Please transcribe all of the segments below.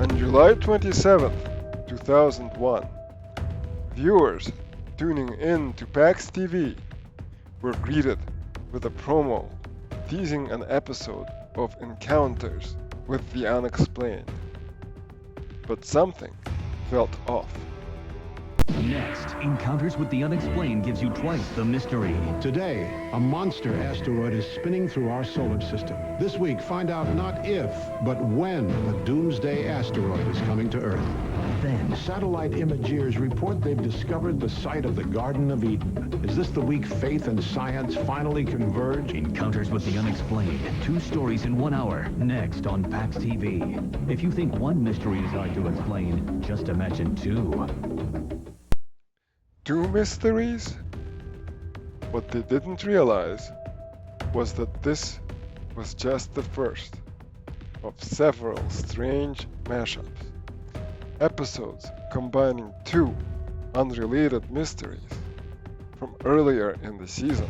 On July 27, 2001, viewers tuning in to PAX TV were greeted with a promo teasing an episode of Encounters with the Unexplained. But something felt off. Next, Encounters with the Unexplained gives you twice the mystery. Today, a monster asteroid is spinning through our solar system. This week, find out not if, but when a doomsday asteroid is coming to Earth. Then, Satellite imagers report they've discovered the site of the Garden of Eden. Is this the week faith and science finally converge? Encounters with the Unexplained. 2 stories in 1 hour. Next on PAX TV. If you think one mystery is hard to explain, just imagine 2. 2 mysteries? What they didn't realize was that this was just the first of several strange mashups. Episodes combining 2 unrelated mysteries from earlier in the season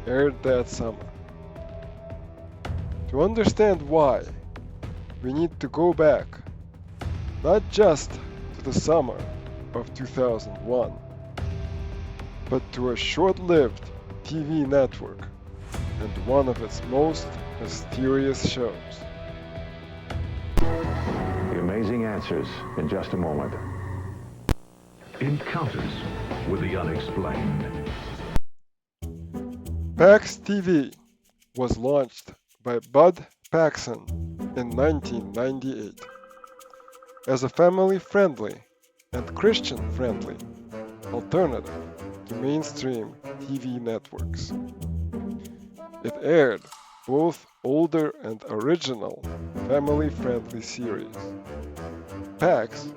aired that summer. To understand why, we need to go back not just to the summer of 2001, but to a short-lived TV network and one of its most mysterious shows. The amazing answers in just a moment. Encounters with the Unexplained. PAX TV was launched by Bud Paxson in 1998 as a family-friendly and Christian-friendly alternative to mainstream TV networks. It aired both older and original family-friendly series. PAX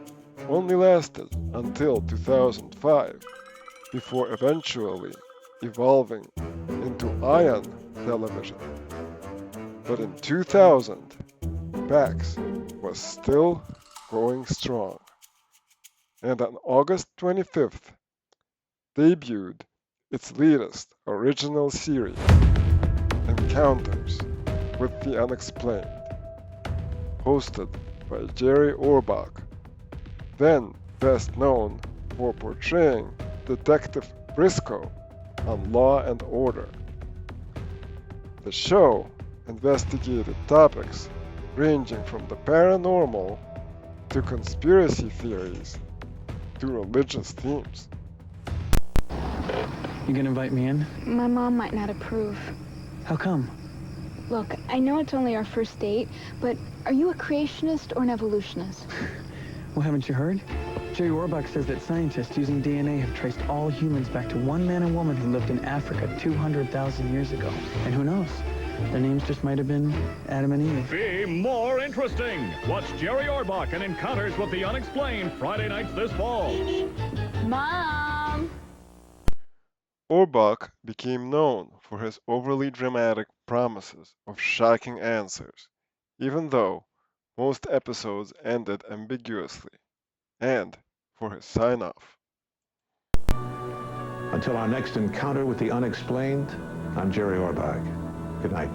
only lasted until 2005 before eventually evolving into Ion Television. But in 2000, PAX was still going strong, and on August 25th, debuted its latest original series, Encounters with the Unexplained, hosted by Jerry Orbach, then best known for portraying Detective Briscoe on Law and Order. The show investigated topics ranging from the paranormal to conspiracy theories to religious themes. You gonna invite me in? My mom might not approve. How come? Look, I know it's only our first date, but are you a creationist or an evolutionist? Well, haven't you heard? Jerry Orbach says that scientists using DNA have traced all humans back to one man and woman who lived in Africa 200,000 years ago. And who knows? Their names just might have been Adam and Eve. Be more interesting. Watch Jerry Orbach and Encounters with the Unexplained Friday nights this fall. Mom! Orbach became known for his overly dramatic promises of shocking answers, even though most episodes ended ambiguously, and for his sign-off. Until our next encounter with the unexplained, I'm Jerry Orbach. Good night.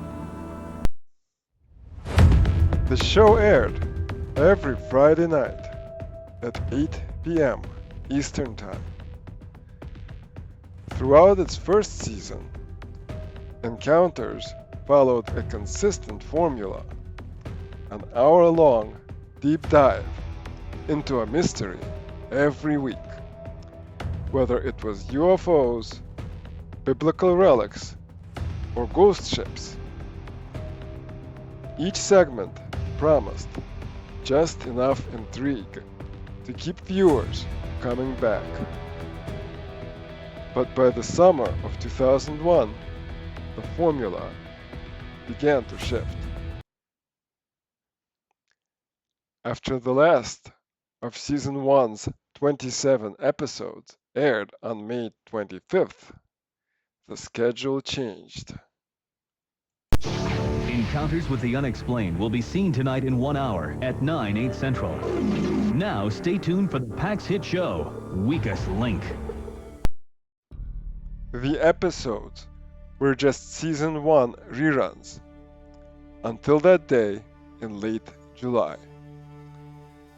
The show aired every Friday night at 8 p.m. Eastern Time. Throughout its first season, Encounters followed a consistent formula, an hour-long deep dive into a mystery every week, whether it was UFOs, biblical relics, or ghost ships. Each segment promised just enough intrigue to keep viewers coming back. But by the summer of 2001, the formula began to shift. After the last of Season 1's 27 episodes aired on May 25th, the schedule changed. Encounters with the Unexplained will be seen tonight in 1 hour at 9/8 Central. Now stay tuned for the PAX hit show, Weakest Link. The episodes were just Season 1 reruns until that day in late July.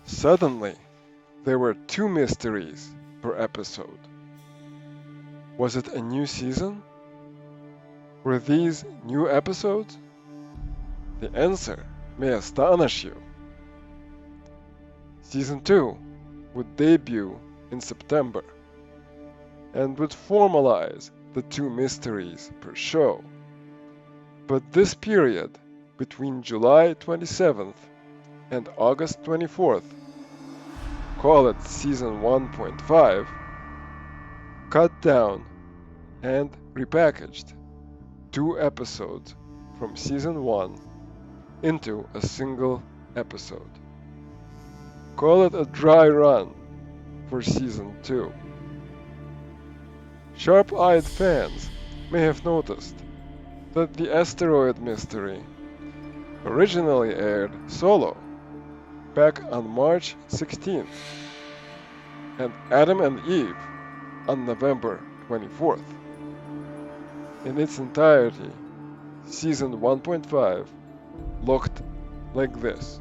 Suddenly, there were 2 mysteries per episode. Was it a new season? Were these new episodes? The answer may astonish you. Season 2 would debut in September and would formalize the 2 mysteries per show. But this period between July 27th and August 24th, call it Season 1.5, cut down and repackaged 2 episodes from Season 1 into a single episode. Call it a dry run for Season 2. Sharp-eyed fans may have noticed that the asteroid mystery originally aired solo back on March 16th and Adam and Eve on November 24th. In its entirety, Season 1.5 looked like this.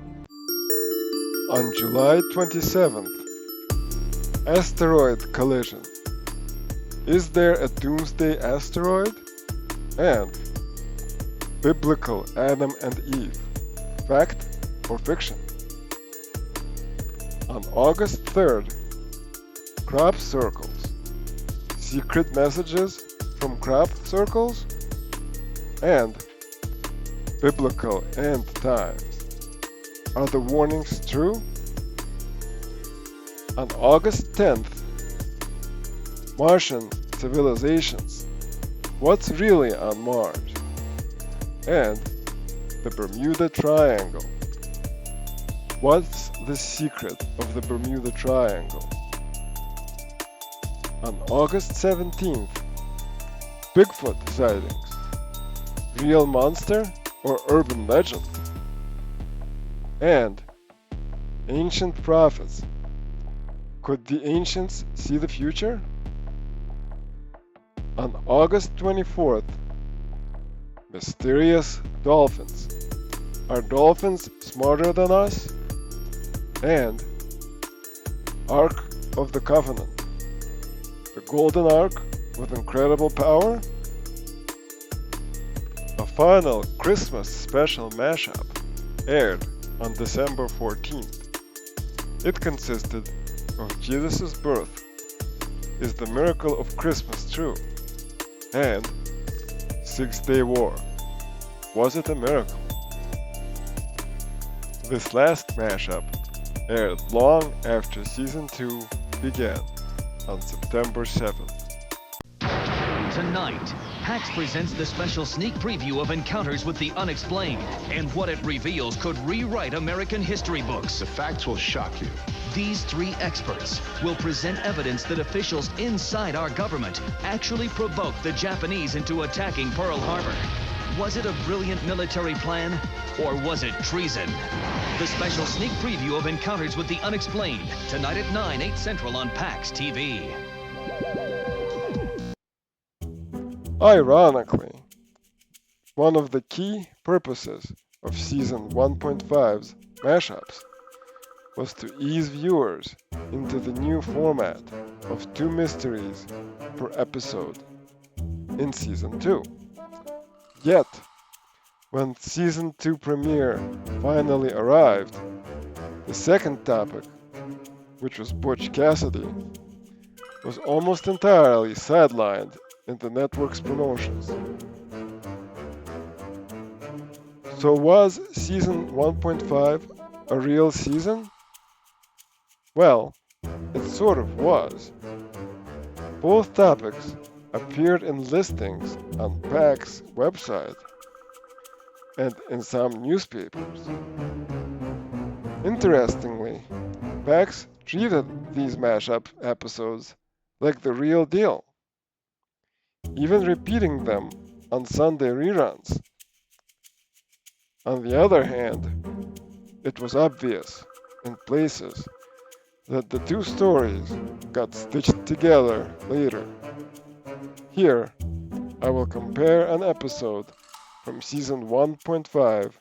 On July 27th, asteroid collision. Is there a doomsday asteroid? And biblical Adam and Eve, fact or fiction? On August 3rd, crop circles. Secret messages from crop circles? And biblical end times. Are the warnings true? On August 10th, Martian civilizations. What's really on Mars? And the Bermuda Triangle. What's the secret of the Bermuda Triangle? On August 17th, Bigfoot sightings. Real monster or urban legend? And ancient prophets. Could the ancients see the future? On August 24th, mysterious dolphins. Are dolphins smarter than us? And Ark of the Covenant. The Golden Ark with incredible power? A final Christmas special mashup aired on December 14th. It consisted of Jesus' birth. Is the miracle of Christmas true? And 6-Day War. Was it a miracle? This last mashup aired long after Season 2 began on September 7th. Tonight, PAX presents the special sneak preview of Encounters with the Unexplained, and what it reveals could rewrite American history books. The facts will shock you. These 3 experts will present evidence that officials inside our government actually provoked the Japanese into attacking Pearl Harbor. Was it a brilliant military plan, or was it treason? The special sneak preview of Encounters with the Unexplained, tonight at 9, 8 Central on PAX TV. Ironically, one of the key purposes of Season 1.5's mashups was to ease viewers into the new format of 2 mysteries per episode in Season 2. Yet, when Season 2 premiere finally arrived, the second topic, which was Butch Cassidy, was almost entirely sidelined in the network's promotions. So was Season 1.5 a real season? Well, it sort of was. Both topics appeared in listings on PAX website and in some newspapers. Interestingly, PAX treated these mashup episodes like the real deal, even repeating them on Sunday reruns. On the other hand, it was obvious in places that the 2 stories got stitched together later. Here, I will compare an episode from Season 1.5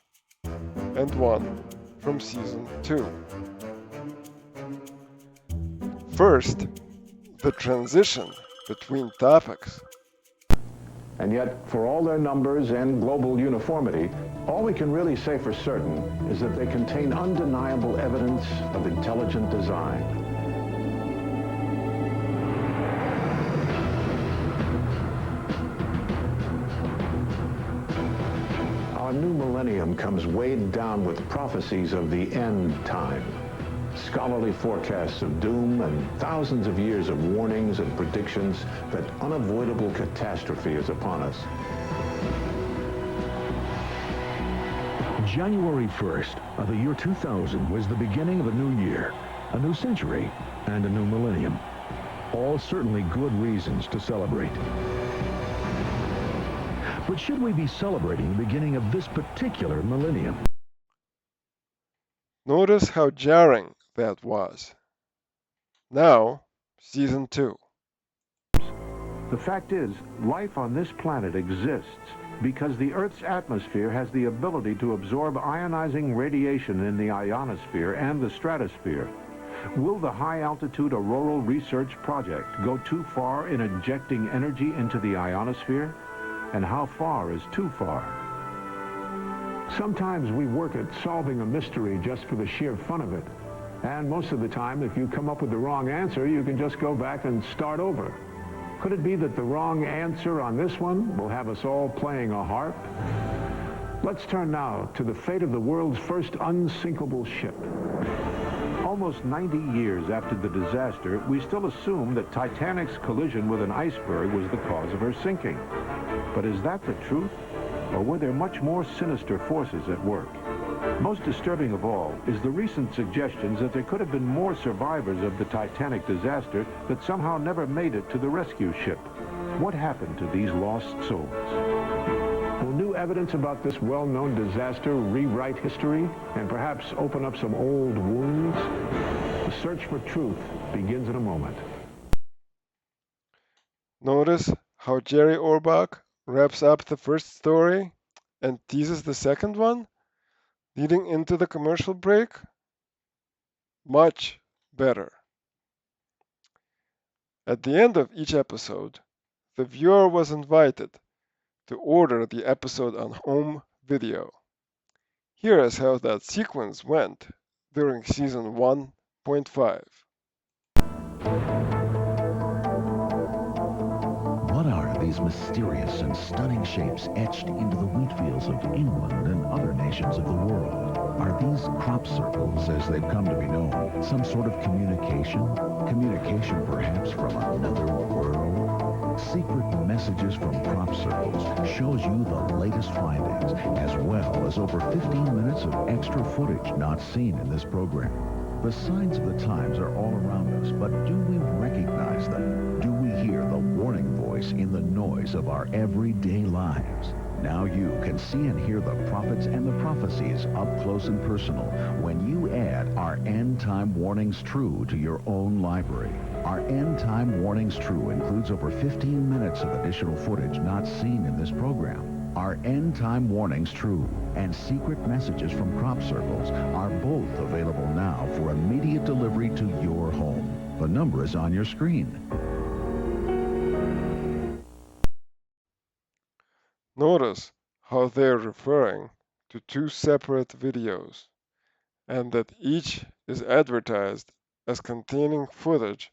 and one from Season 2. First, the transition between topics. And yet, for all their numbers and global uniformity, all we can really say for certain is that they contain undeniable evidence of intelligent design. Our new millennium comes weighed down with prophecies of the end time, scholarly forecasts of doom, and thousands of years of warnings and predictions that unavoidable catastrophe is upon us. January 1st of the year 2000 was the beginning of a new year, a new century, and a new millennium. All certainly good reasons to celebrate. But should we be celebrating the beginning of this particular millennium? Notice how jarring that was. Now, Season 2. The fact is, life on this planet exists because the Earth's atmosphere has the ability to absorb ionizing radiation in the ionosphere and the stratosphere. Will the high-altitude auroral research project go too far in injecting energy into the ionosphere? And how far is too far? Sometimes we work at solving a mystery just for the sheer fun of it. And most of the time, if you come up with the wrong answer, you can just go back and start over. Could it be that the wrong answer on this one will have us all playing a harp? Let's turn now to the fate of the world's first unsinkable ship. Almost 90 years after the disaster, we still assume that Titanic's collision with an iceberg was the cause of her sinking. But is that the truth? Or were there much more sinister forces at work? Most disturbing of all is the recent suggestions that there could have been more survivors of the Titanic disaster that somehow never made it to the rescue ship. What happened to these lost souls? Will new evidence about this well-known disaster rewrite history and perhaps open up some old wounds? The search for truth begins in a moment. Notice how Jerry Orbach wraps up the first story and teases the second one, leading into the commercial break? Much better. At the end of each episode, the viewer was invited to order the episode on home video. Here is how that sequence went during Season 1.5. What are these mysterious and stunning shapes etched into the wheat fields of England and other nations of the world? Are these crop circles, as they've come to be known, some sort of communication? Communication perhaps from another world? Secret Messages from Crop Circles shows you the latest findings, as well as over 15 minutes of extra footage not seen in this program. The signs of the times are all around us, but do we recognize them? Do we hear the warning voice in the noise of our everyday lives? Now you can see and hear the prophets and the prophecies up close and personal when you add our End Time Warnings True to your own library. Our End Time Warnings True includes over 15 minutes of additional footage not seen in this program. Our End Time Warnings True and Secret Messages from Crop Circles are both available now for immediate delivery to your home. The number is on your screen. Notice how they're referring to two separate videos, and that each is advertised as containing footage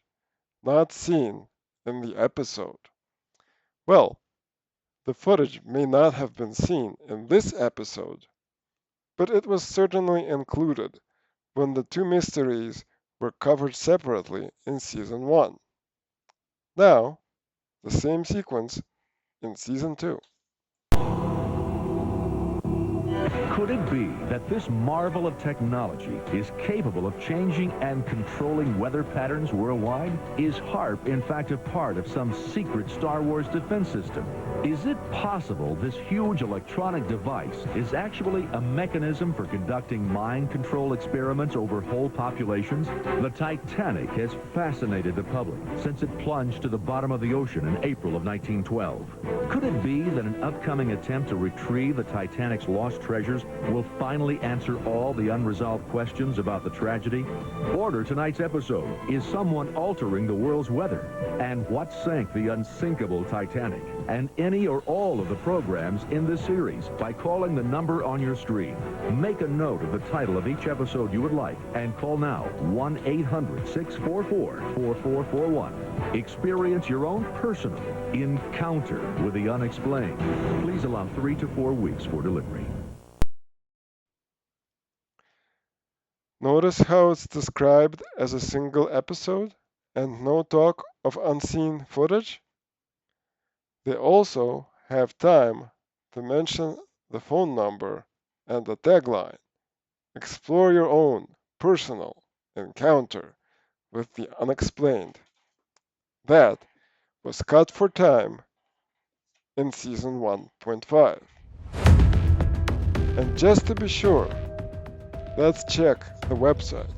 not seen in the episode. Well, the footage may not have been seen in this episode, but it was certainly included when the two mysteries were covered separately in Season 1. Now, the same sequence in Season 2. Could it be that this marvel of technology is capable of changing and controlling weather patterns worldwide? Is HARP, in fact, a part of some secret Star Wars defense system? Is it possible this huge electronic device is actually a mechanism for conducting mind control experiments over whole populations? The Titanic has fascinated the public since it plunged to the bottom of the ocean in April of 1912. Could it be that an upcoming attempt to retrieve the Titanic's lost treasures will finally answer all the unresolved questions about the tragedy? Order tonight's episode. Is someone altering the world's weather? And what sank the unsinkable Titanic? And any or all of the programs in this series by calling the number on your screen. Make a note of the title of each episode you would like and call now 1-800-644-4441. Experience your own personal encounter with the unexplained. Please allow 3 to 4 weeks for delivery. Notice how it's described as a single episode and no talk of unseen footage? They also have time to mention the phone number and the tagline. Explore your own personal encounter with the unexplained. That was cut for time in season 1.5. And just to be sure, let's check the website.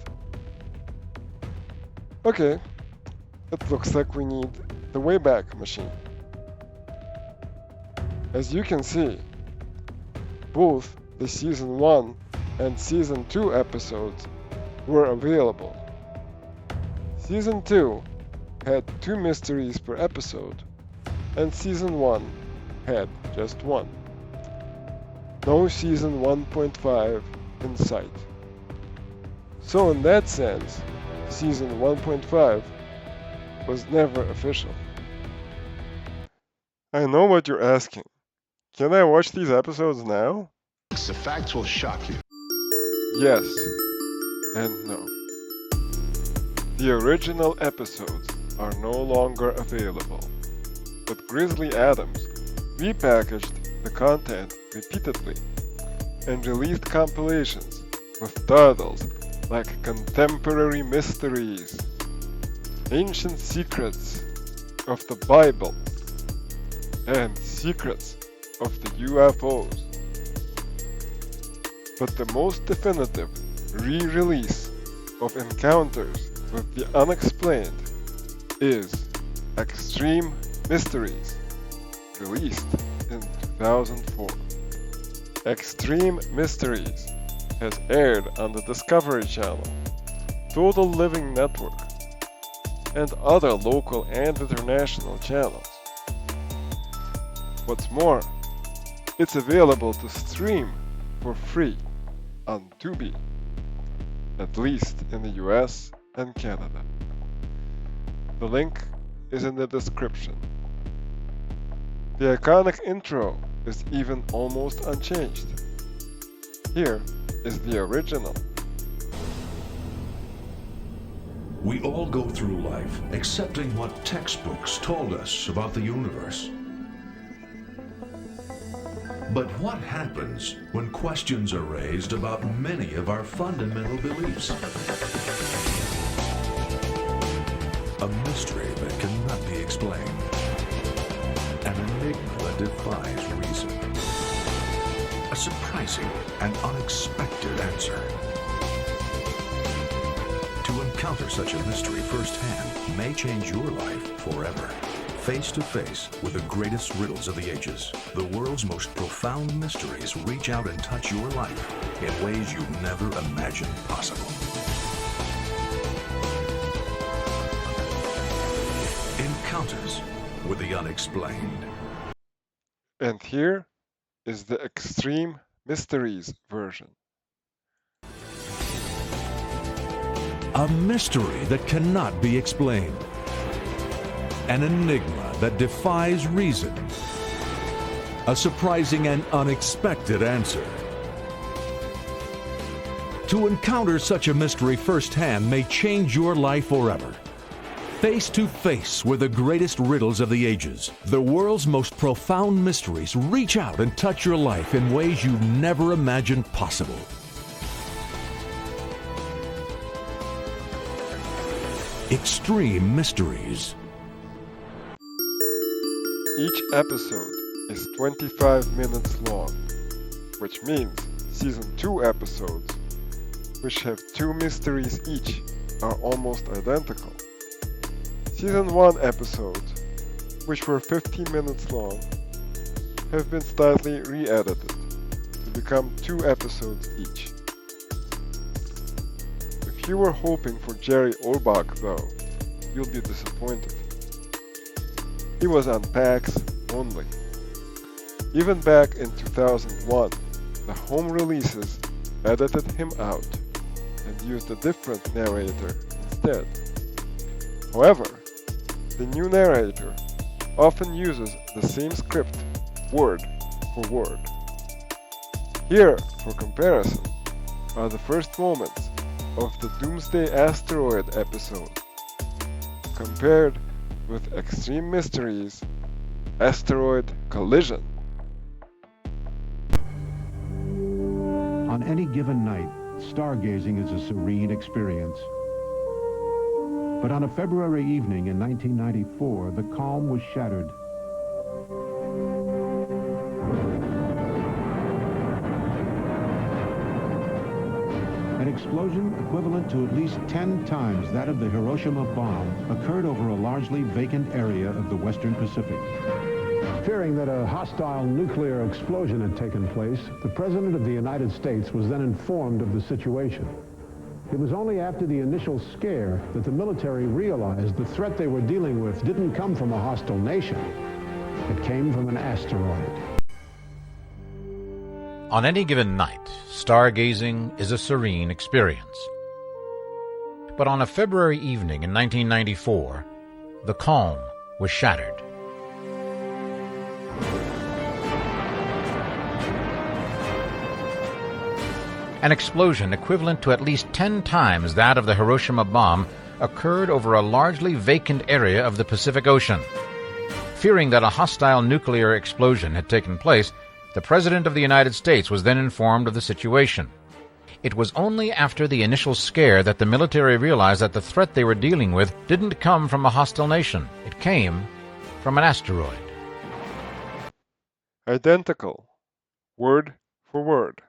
Okay, it looks like we need the Wayback Machine. As you can see, both the Season 1 and Season 2 episodes were available. Season 2 had 2 mysteries per episode, and Season 1 had just 1. No Season 1.5 in sight. So in that sense, Season 1.5 was never official. I know what you're asking. Can I watch these episodes now? The facts will shock you. Yes and no. The original episodes are no longer available, but Grizzly Adams repackaged the content repeatedly and released compilations with titles like Contemporary Mysteries, Ancient Secrets of the Bible, and Secrets of the UFOs. But the most definitive re-release of Encounters with the Unexplained is Extreme Mysteries, released in 2004. Extreme Mysteries has aired on the Discovery Channel, Total Living Network, and other local and international channels. What's more, it's available to stream for free on Tubi, at least in the US and Canada. The link is in the description. The iconic intro is even almost unchanged. Here is the original. We all go through life accepting what textbooks told us about the universe. But what happens when questions are raised about many of our fundamental beliefs? A mystery that cannot be explained. An enigma that defies reason. A surprising and unexpected answer. To encounter such a mystery firsthand may change your life forever. Face to face with the greatest riddles of the ages, the world's most profound mysteries reach out and touch your life in ways you never imagined possible. Encounters with the Unexplained. And here is the Extreme Mysteries version. A mystery that cannot be explained. An enigma that defies reason. A surprising and unexpected answer. To encounter such a mystery firsthand may change your life forever. Face to face with the greatest riddles of the ages, the world's most profound mysteries reach out and touch your life in ways you never imagined possible. Extreme Mysteries. Each episode is 25 minutes long, which means Season 2 episodes, which have 2 mysteries each, are almost identical. Season 1 episodes, which were 15 minutes long, have been slightly re-edited to become 2 episodes each. If you were hoping for Jerry Orbach though, you'll be disappointed. He was on PAX only. Even back in 2001, the home releases edited him out and used a different narrator instead. However, the new narrator often uses the same script word for word. Here, for comparison, are the first moments of the Doomsday Asteroid episode, compared with Extreme Mysteries Asteroid Collision. On any given night, stargazing is a serene experience. But on a February evening in 1994, the calm was shattered. An explosion equivalent to at least 10 times that of the Hiroshima bomb occurred over a largely vacant area of the Western Pacific. Fearing that a hostile nuclear explosion had taken place, the President of the United States was then informed of the situation. It was only after the initial scare that the military realized the threat they were dealing with didn't come from a hostile nation. It came from an asteroid. On any given night, stargazing is a serene experience. But on a February evening in 1994, the calm was shattered. An explosion equivalent to at least 10 times that of the Hiroshima bomb occurred over a largely vacant area of the Pacific Ocean. Fearing that a hostile nuclear explosion had taken place, the President of the United States was then informed of the situation. It was only after the initial scare that the military realized that the threat they were dealing with didn't come from a hostile nation. It came from an asteroid. Identical, word for word.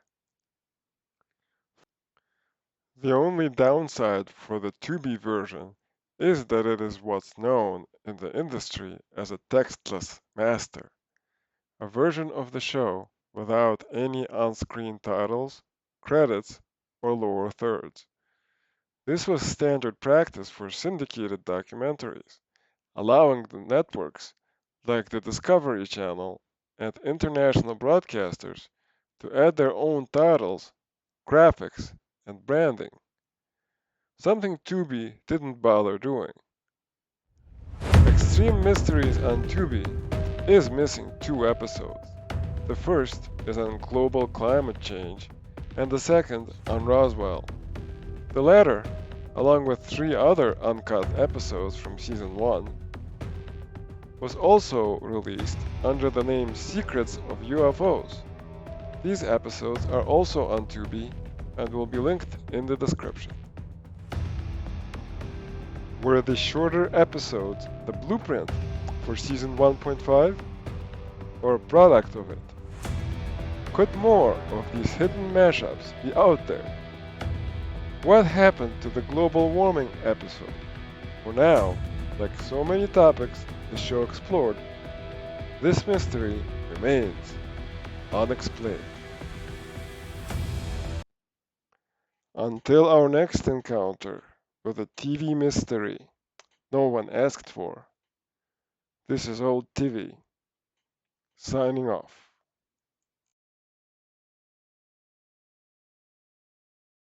The only downside for the Tubi version is that it is what's known in the industry as a textless master, a version of the show without any on-screen titles, credits, or lower thirds. This was standard practice for syndicated documentaries, allowing the networks like the Discovery Channel and international broadcasters to add their own titles, graphics, and branding. Something Tubi didn't bother doing. Extreme Mysteries on Tubi is missing 2 episodes. The first is on global climate change, and the second on Roswell. The latter, along with 3 other uncut episodes from Season 1, was also released under the name Secrets of UFOs. These episodes are also on Tubi and will be linked in the description. Were the shorter episodes the blueprint for Season 1.5 or a product of it? Could more of these hidden mashups be out there? What happened to the global warming episode? For now, like so many topics the show explored, this mystery remains unexplained. Until our next encounter with a TV mystery no one asked for, this is Old TV, signing off.